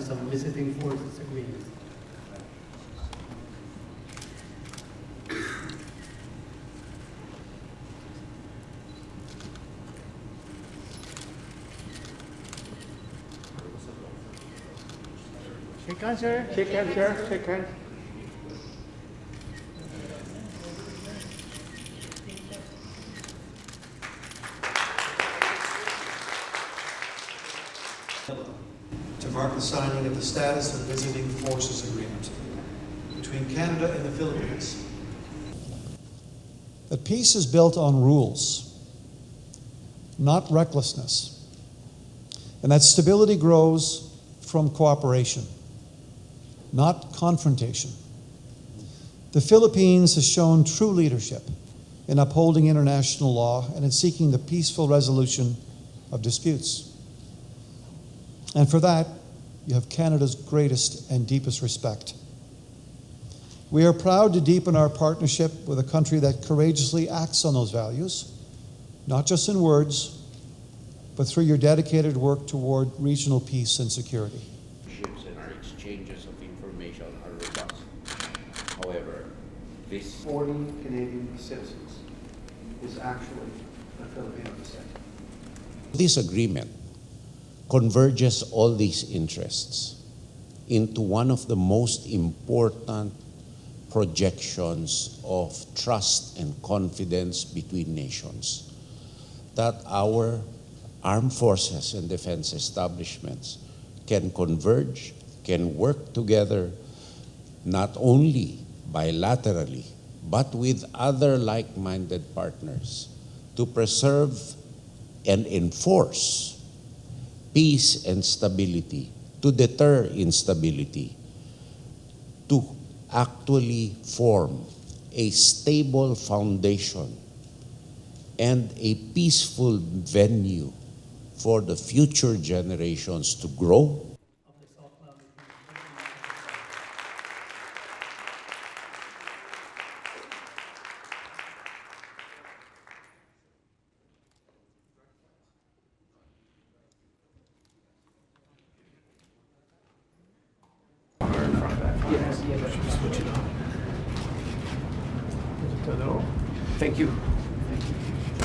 basis of visiting forces agreement. Shake hands, sir. Shake hands, sir. Shake hands. To mark the signing of the status of visiting forces agreement between Canada and the Philippines. That peace is built on rules, not recklessness, and that stability grows from cooperation, not confrontation. The Philippines has shown true leadership in upholding international law and in seeking the peaceful resolution of disputes. And for that, you have Canada's greatest and deepest respect. We are proud to deepen our partnership with a country that courageously acts on those values, not just in words, but through your dedicated work toward regional peace and security. Ships and our exchanges of information are robust. However, this 40 Canadian citizens is actually a Filipino descent. This agreement converges all these interests into one of the most important projections of trust and confidence between nations, that our armed forces and defense establishments can converge, can work together, not only bilaterally, but with other like-minded partners to preserve and enforce peace and stability, to deter instability, to actually form a stable foundation and a peaceful venue for the future generations to grow. Thank you.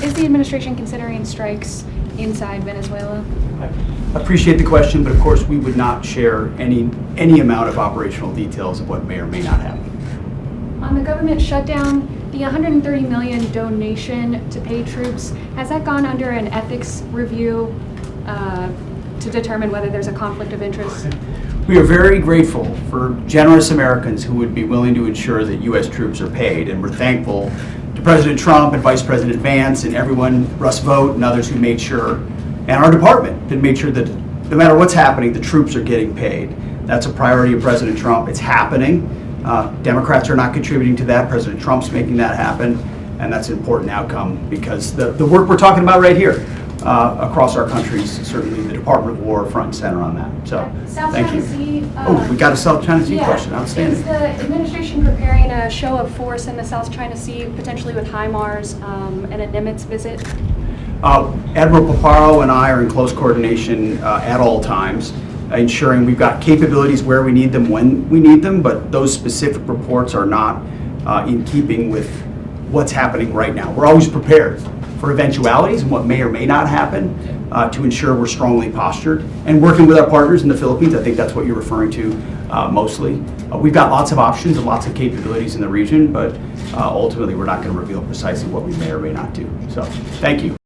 Is the administration considering strikes inside Venezuela? I appreciate the question, but of course we would not share any amount of operational details of what may or may not happen. On the government shutdown, the $130 million donation to pay troops, has that gone under an ethics review to determine whether there's a conflict of interest? We are very grateful for generous Americans who would be willing to ensure that U.S. troops are paid, and we're thankful to President Trump and Vice President Vance and everyone, Russ Vought and others who made sure, and our department, that made sure that no matter what's happening, the troops are getting paid. That's a priority of President Trump. It's happening. Democrats are not contributing to that. President Trump's making that happen, and that's an important outcome because the work we're talking about right here across our countries, certainly the Department of War front and center on that. So, South thank China you. Sea, Oh, we got a South China Sea yeah. question. Outstanding. Is the administration preparing a show of force in the South China Sea, potentially with HIMARS and a Nimitz visit? Admiral Paparo and I are in close coordination at all times, ensuring we've got capabilities where we need them when we need them, but those specific reports are not in keeping with what's happening right now. We're always prepared for eventualities and what may or may not happen to ensure we're strongly postured. And working with our partners in the Philippines, I think that's what you're referring to mostly. We've got lots of options and lots of capabilities in the region, but ultimately we're not going to reveal precisely what we may or may not do. So thank you.